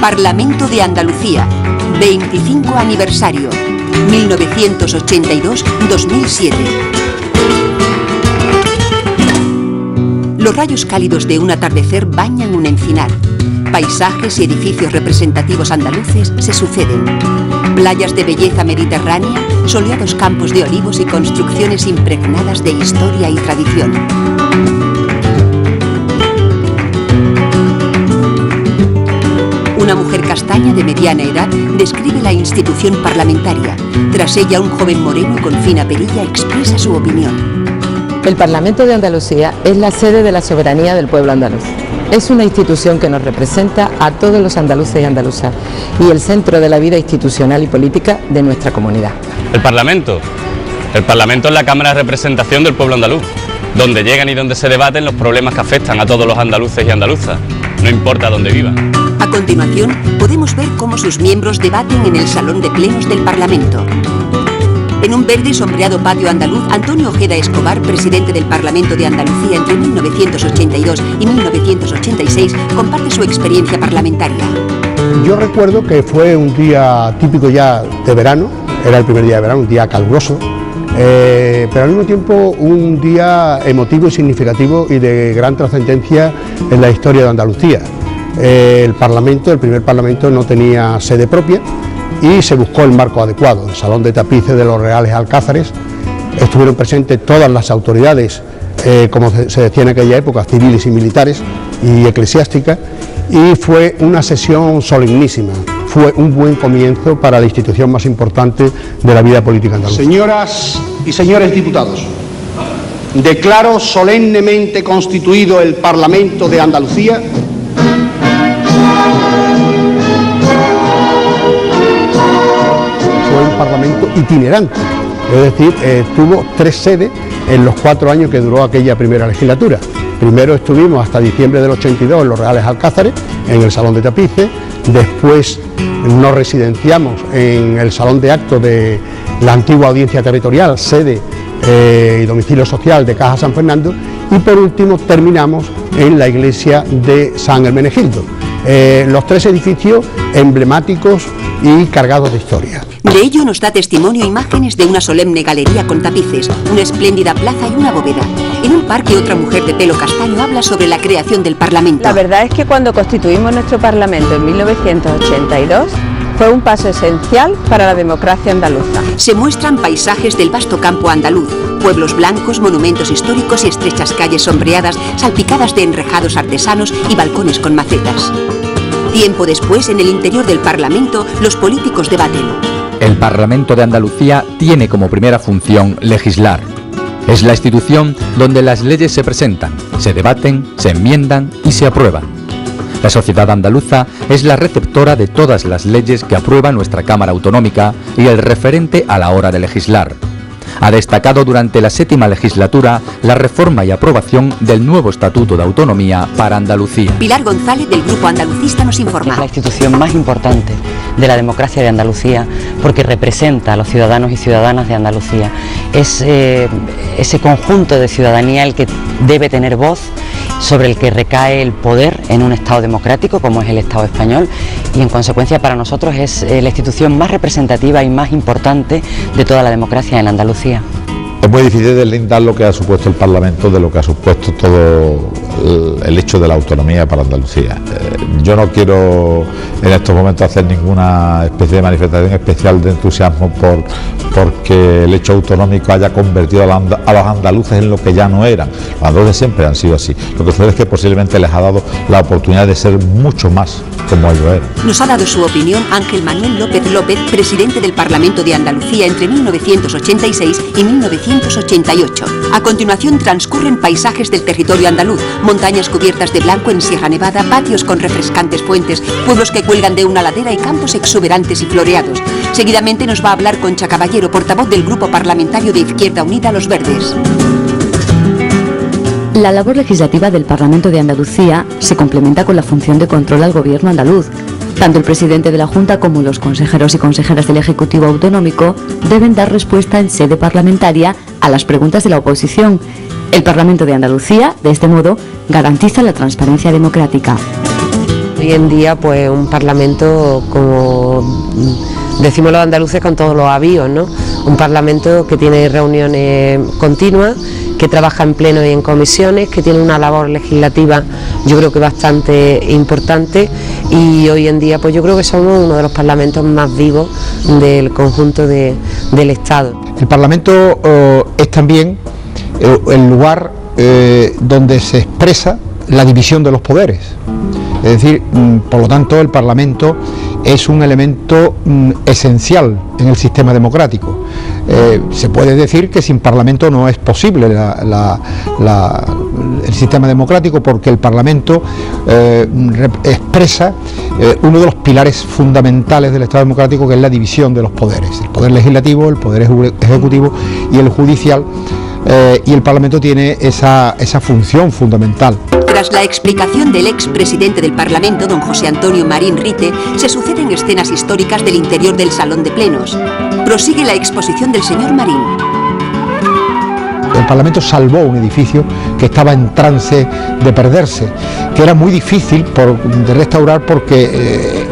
Parlamento de Andalucía, 25 aniversario, 1982-2007. Los rayos cálidos de un atardecer bañan un encinar. Paisajes y edificios representativos andaluces se suceden. Playas de belleza mediterránea, soleados campos de olivos y construcciones impregnadas de historia y tradición. Una mujer castaña de mediana edad describe la institución parlamentaria. Tras ella, un joven moreno con fina perilla expresa su opinión. El Parlamento de Andalucía es la sede de la soberanía del pueblo andaluz. Es una institución que nos representa a todos los andaluces y andaluzas y el centro de la vida institucional y política de nuestra comunidad. El Parlamento es la Cámara de Representación del pueblo andaluz, donde llegan y donde se debaten los problemas que afectan a todos los andaluces y andaluzas, no importa dónde vivan. A continuación, podemos ver cómo sus miembros debaten en el Salón de Plenos del Parlamento. En un verde y sombreado patio andaluz, Antonio Ojeda Escobar, presidente del Parlamento de Andalucía entre 1982 y 1986, comparte su experiencia parlamentaria. Yo recuerdo que fue un día típico ya de verano, era el primer día de verano, un día caluroso, pero al mismo tiempo un día emotivo y significativo y de gran trascendencia en la historia de Andalucía. El primer Parlamento no tenía sede propia y se buscó el marco adecuado, el Salón de Tapices de los Reales Alcázares. Estuvieron presentes todas las autoridades, como se decía en aquella época, civiles y militares y eclesiásticas, y fue una sesión solemnísima, fue un buen comienzo para la institución más importante de la vida política andaluza. Señoras y señores diputados, declaro solemnemente constituido el Parlamento de Andalucía. Fue un parlamento itinerante, es decir, tuvo 3 sedes en los 4 años que duró aquella primera legislatura. Primero estuvimos hasta diciembre del 82 en los Reales Alcázares, en el Salón de Tapices, después nos residenciamos en el Salón de Actos de la antigua Audiencia Territorial, sede y domicilio social de Caja San Fernando, y por último terminamos en la iglesia de San Hermenegildo. Los 3 edificios emblemáticos y cargados de historia. De ello nos da testimonio imágenes de una solemne galería con tapices, una espléndida plaza y una bóveda. En un parque, otra mujer de pelo castaño habla sobre la creación del Parlamento. La verdad es que cuando constituimos nuestro Parlamento en 1982 fue un paso esencial para la democracia andaluza. Se muestran paisajes del vasto campo andaluz, pueblos blancos, monumentos históricos y estrechas calles sombreadas, salpicadas de enrejados artesanos y balcones con macetas. Tiempo después, en el interior del Parlamento, los políticos debaten. El Parlamento de Andalucía tiene como primera función legislar. Es la institución donde las leyes se presentan, se debaten, se enmiendan y se aprueban. La sociedad andaluza es la receptora de todas las leyes que aprueba nuestra Cámara Autonómica y el referente a la hora de legislar. Ha destacado durante la 7ª legislatura la reforma y aprobación del nuevo Estatuto de Autonomía para Andalucía. Pilar González, del Grupo Andalucista, nos informa. Es la institución más importante de la democracia de Andalucía porque representa a los ciudadanos y ciudadanas de Andalucía. Es ese conjunto de ciudadanía el que debe tener voz, sobre el que recae el poder en un Estado democrático como es el Estado español, y en consecuencia para nosotros es la institución más representativa y más importante de toda la democracia en Andalucía. Es muy difícil deslindar lo que ha supuesto el Parlamento de lo que ha supuesto todo el hecho de la autonomía para Andalucía. Yo no quiero en estos momentos hacer ninguna especie de manifestación especial de entusiasmo porque el hecho autonómico haya convertido a los andaluces en lo que ya no eran. Los andaluces siempre han sido así. Lo que sucede es que posiblemente les ha dado la oportunidad de ser mucho más como ellos eran. Nos ha dado su opinión Ángel Manuel López López, presidente del Parlamento de Andalucía entre 1986 y 1988. A continuación transcurren paisajes del territorio andaluz, montañas cubiertas de blanco en Sierra Nevada, patios con refrescantes fuentes, pueblos que cuelgan de una ladera y campos exuberantes y floreados. Seguidamente nos va a hablar Concha Caballero, portavoz del Grupo Parlamentario de Izquierda Unida Los Verdes. La labor legislativa del Parlamento de Andalucía se complementa con la función de control al Gobierno andaluz. Tanto el presidente de la Junta como los consejeros y consejeras del Ejecutivo Autonómico deben dar respuesta en sede parlamentaria a las preguntas de la oposición. El Parlamento de Andalucía, de este modo, garantiza la transparencia democrática. Hoy en día, pues un parlamento, como decimos los andaluces, con todos los avíos, ¿no? Un parlamento que tiene reuniones continuas, que trabaja en pleno y en comisiones, que tiene una labor legislativa, yo creo que bastante importante, y hoy en día pues yo creo que somos uno de los parlamentos más vivos del conjunto del Estado. El Parlamento es también el lugar donde se expresa la división de los poderes. Es decir, por lo tanto, el Parlamento es un elemento esencial en el sistema democrático. Se puede decir que sin Parlamento no es posible el sistema democrático, porque el Parlamento expresa uno de los pilares fundamentales del Estado democrático, que es la división de los poderes: el poder legislativo, el poder ejecutivo y el judicial, y el Parlamento tiene esa función fundamental. Tras la explicación del expresidente del Parlamento, don José Antonio Marín Rite, se suceden escenas históricas del interior del Salón de Plenos. Prosigue la exposición del señor Marín. El Parlamento salvó un edificio que estaba en trance de perderse, que era muy difícil de restaurar, porque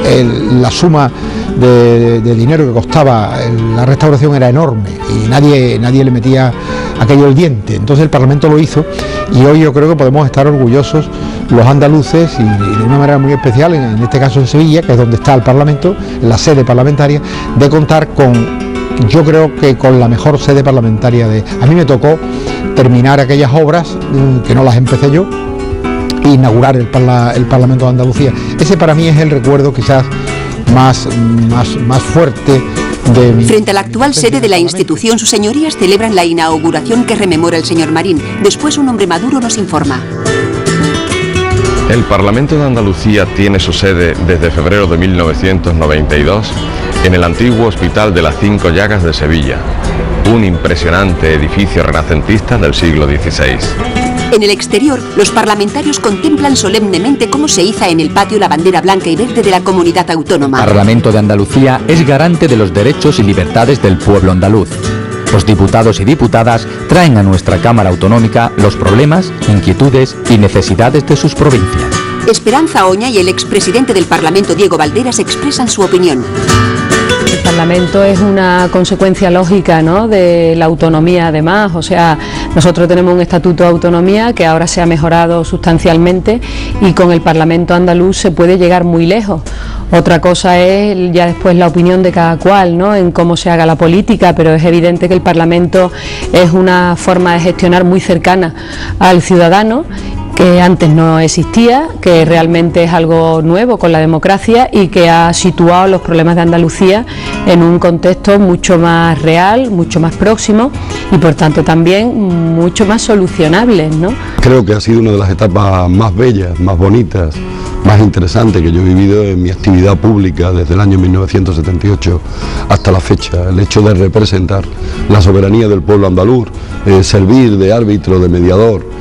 la suma de dinero que costaba la restauración era enorme y nadie le metía aquello al diente. Entonces el Parlamento lo hizo, y hoy yo creo que podemos estar orgullosos los andaluces, y de una manera muy especial, en este caso en Sevilla, que es donde está el Parlamento, la sede parlamentaria, de contar yo creo que con la mejor sede parlamentaria A mí me tocó terminar aquellas obras, que no las empecé yo, e inaugurar el Parlamento de Andalucía. Ese para mí es el recuerdo quizás más fuerte de mi... Frente a la actual sede de la institución, sus señorías celebran la inauguración que rememora el señor Marín. Después un hombre maduro nos informa. El Parlamento de Andalucía tiene su sede desde febrero de 1992 en el antiguo Hospital de las Cinco Llagas de Sevilla, un impresionante edificio renacentista del siglo XVI. En el exterior, los parlamentarios contemplan solemnemente cómo se iza en el patio la bandera blanca y verde de la comunidad autónoma. El Parlamento de Andalucía es garante de los derechos y libertades del pueblo andaluz. Los diputados y diputadas traen a nuestra Cámara Autonómica los problemas, inquietudes y necesidades de sus provincias. Esperanza Oña y el expresidente del Parlamento, Diego Valderas, expresan su opinión. El Parlamento es una consecuencia lógica, ¿no?, de la autonomía, además. O sea, nosotros tenemos un estatuto de autonomía que ahora se ha mejorado sustancialmente, y con el Parlamento andaluz se puede llegar muy lejos. Otra cosa es ya después la opinión de cada cual, ¿no?, en cómo se haga la política, pero es evidente que el Parlamento es una forma de gestionar muy cercana al ciudadano, que antes no existía, que realmente es algo nuevo con la democracia, y que ha situado los problemas de Andalucía en un contexto mucho más real, mucho más próximo, y por tanto también mucho más solucionables, ¿no? Creo que ha sido una de las etapas más bellas, más bonitas, más interesantes que yo he vivido en mi actividad pública desde el año 1978 hasta la fecha. El hecho de representar la soberanía del pueblo andaluz, servir de árbitro, de mediador,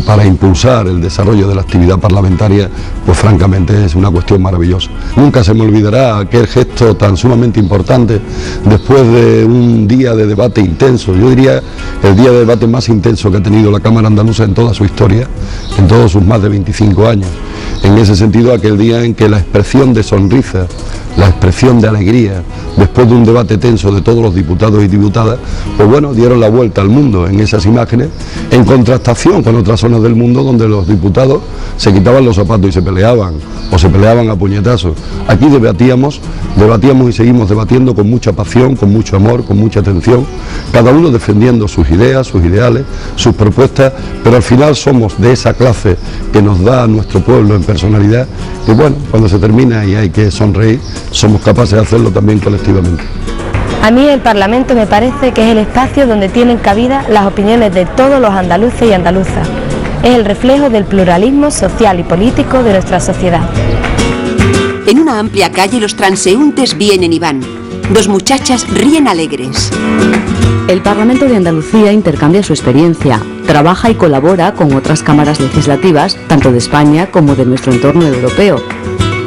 para impulsar el desarrollo de la actividad parlamentaria, pues francamente es una cuestión maravillosa. Nunca se me olvidará aquel gesto tan sumamente importante después de un día de debate intenso. Yo diría el día de debate más intenso que ha tenido la Cámara Andaluza en toda su historia, en todos sus más de 25 años. En ese sentido, aquel día en que la expresión de sonrisa, la expresión de alegría, después de un debate tenso de todos los diputados y diputadas, pues bueno, dieron la vuelta al mundo en esas imágenes, en contrastación con otras zonas del mundo donde los diputados se quitaban los zapatos y se peleaban, o se peleaban a puñetazos. Aquí debatíamos y seguimos debatiendo con mucha pasión, con mucho amor, con mucha atención, cada uno defendiendo sus ideas, sus ideales, sus propuestas, pero al final somos de esa clase que nos da nuestro pueblo en personalidad, y bueno, cuando se termina y hay que sonreír, somos capaces de hacerlo también colectivamente. A mí el Parlamento me parece que es el espacio donde tienen cabida las opiniones de todos los andaluces y andaluzas. Es el reflejo del pluralismo social y político de nuestra sociedad. En una amplia calle los transeúntes vienen y van. Dos muchachas ríen alegres. El Parlamento de Andalucía intercambia su experiencia, trabaja y colabora con otras cámaras legislativas, tanto de España como de nuestro entorno europeo.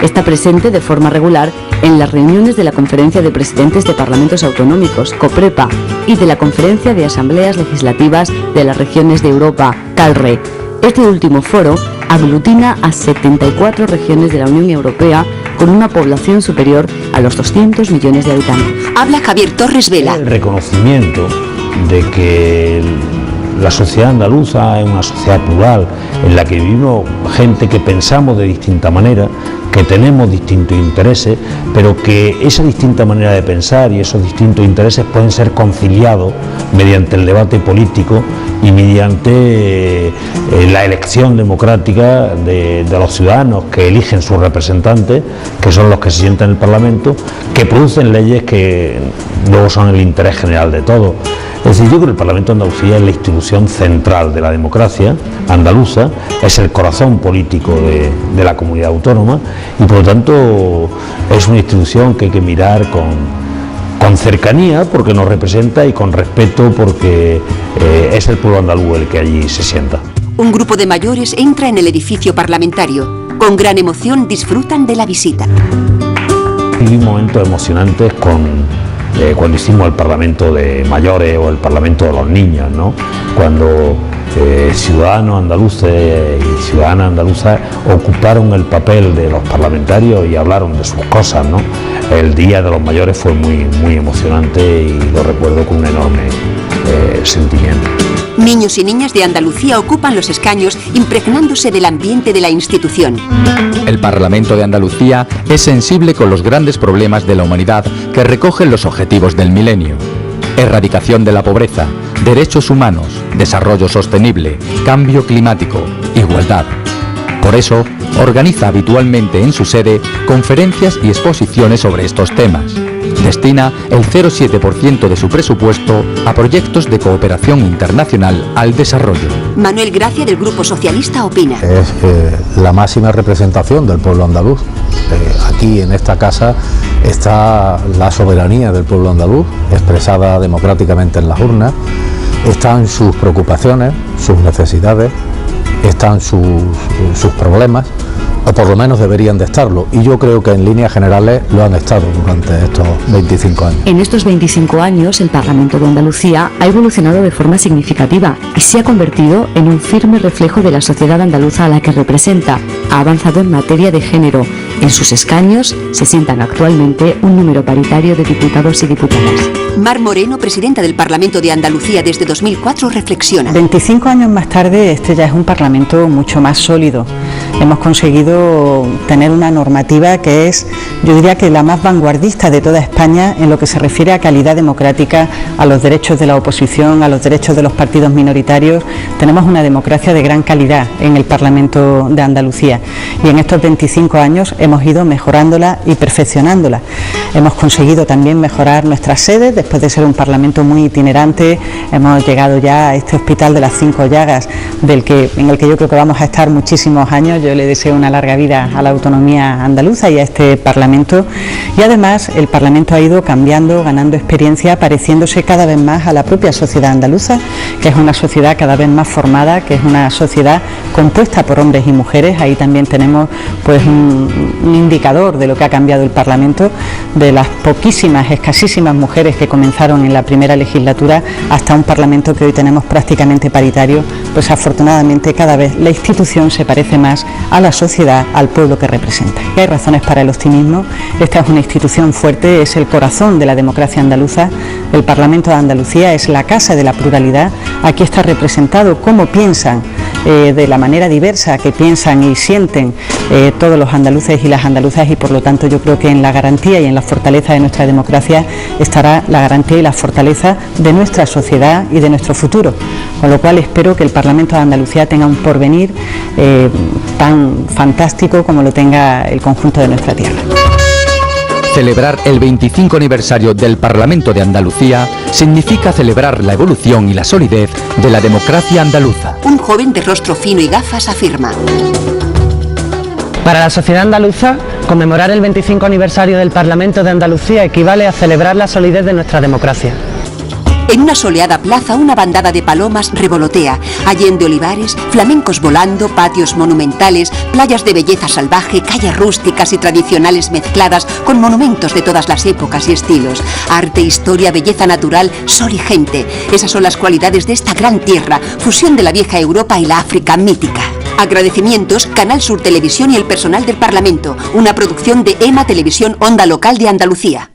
Está presente de forma regular en las reuniones de la Conferencia de Presidentes de Parlamentos Autonómicos, COPREPA, y de la Conferencia de Asambleas Legislativas de las Regiones de Europa, CALRE. Este último foro aglutina a 74 regiones de la Unión Europea con una población superior a los 200 millones de habitantes. Habla Javier Torres Vela. El reconocimiento de que la sociedad andaluza es una sociedad plural, en la que vivimos gente que pensamos de distinta manera, que tenemos distintos intereses, pero que esa distinta manera de pensar y esos distintos intereses pueden ser conciliados mediante el debate político y mediante la elección democrática de los ciudadanos que eligen sus representantes, que son los que se sientan en el Parlamento, que producen leyes que luego son el interés general de todos. Es decir, yo creo que el Parlamento de Andalucía es la institución central de la democracia andaluza, es el corazón político de la comunidad autónoma y por lo tanto es una institución que hay que mirar con cercanía porque nos representa y con respeto porque es el pueblo andaluz el que allí se sienta. Un grupo de mayores entra en el edificio parlamentario. Con gran emoción disfrutan de la visita. Viví momentos emocionantes cuando hicimos el Parlamento de mayores o el Parlamento de los niños, ¿no? Cuando ciudadanos andaluces y ciudadanas andaluzas ocuparon el papel de los parlamentarios y hablaron de sus cosas, ¿no? El Día de los Mayores fue muy emocionante y lo recuerdo con un enorme sentimiento. Niños y niñas de Andalucía ocupan los escaños impregnándose del ambiente de la institución. El Parlamento de Andalucía es sensible con los grandes problemas de la humanidad que recogen los objetivos del milenio: erradicación de la pobreza, derechos humanos, desarrollo sostenible, cambio climático, igualdad. Por eso, organiza habitualmente en su sede conferencias y exposiciones sobre estos temas. Destina el 0,7% de su presupuesto a proyectos de cooperación internacional al desarrollo. Manuel Gracia, del Grupo Socialista, opina. Es la máxima representación del pueblo andaluz. Aquí en esta casa está la soberanía del pueblo andaluz, expresada democráticamente en las urnas. Están sus preocupaciones, sus necesidades, están sus problemas, o por lo menos deberían de estarlo, y yo creo que en líneas generales lo han estado durante estos 25 años. En estos 25 años, el Parlamento de Andalucía ha evolucionado de forma significativa y se ha convertido en un firme reflejo de la sociedad andaluza a la que representa. Ha avanzado en materia de género. En sus escaños se sientan actualmente un número paritario de diputados y diputadas. Mar Moreno, presidenta del Parlamento de Andalucía desde 2004, reflexiona. 25 años más tarde, este ya es un Parlamento mucho más sólido. Hemos conseguido tener una normativa que es, yo diría que la más vanguardista de toda España en lo que se refiere a calidad democrática, a los derechos de la oposición, a los derechos de los partidos minoritarios. Tenemos una democracia de gran calidad en el Parlamento de Andalucía y en estos 25 años hemos ido mejorándola y perfeccionándola. Hemos conseguido también mejorar nuestras sedes, después de ser un Parlamento muy itinerante. Hemos llegado ya a este Hospital de las 5 Llagas, en el que yo creo que vamos a estar muchísimos años. Yo le deseo una larga vida a la autonomía andaluza y a este Parlamento. Y además el Parlamento ha ido cambiando, ganando experiencia, pareciéndose cada vez más a la propia sociedad andaluza, que es una sociedad cada vez más formada, que es una sociedad compuesta por hombres y mujeres. Ahí también tenemos pues un indicador de lo que ha cambiado el Parlamento, de las poquísimas, escasísimas mujeres que comenzaron en la primera legislatura hasta un Parlamento que hoy tenemos prácticamente paritario. Pues afortunadamente cada vez la institución se parece más a la sociedad, al pueblo que representa. Y hay razones para el optimismo. Esta es una institución fuerte, es el corazón de la democracia andaluza. El Parlamento de Andalucía es la casa de la pluralidad. Aquí está representado cómo piensan, de la manera diversa que piensan y sienten todos los andaluces y las andaluzas, y por lo tanto yo creo que en la garantía y en la fortaleza de nuestra democracia estará la garantía y la fortaleza de nuestra sociedad y de nuestro futuro. Con lo cual espero que el Parlamento de Andalucía tenga un porvenir tan fantástico como lo tenga el conjunto de nuestra tierra. Celebrar el 25 aniversario del Parlamento de Andalucía significa celebrar la evolución y la solidez de la democracia andaluza. Un joven de rostro fino y gafas afirma. Para la sociedad andaluza, conmemorar el 25 aniversario del Parlamento de Andalucía equivale a celebrar la solidez de nuestra democracia. En una soleada plaza, una bandada de palomas revolotea. Allende olivares, flamencos volando, patios monumentales, playas de belleza salvaje, calles rústicas y tradicionales mezcladas con monumentos de todas las épocas y estilos. Arte, historia, belleza natural, sol y gente. Esas son las cualidades de esta gran tierra, fusión de la vieja Europa y la África mítica. Agradecimientos Canal Sur Televisión y el personal del Parlamento, una producción de EMA Televisión Onda Local de Andalucía.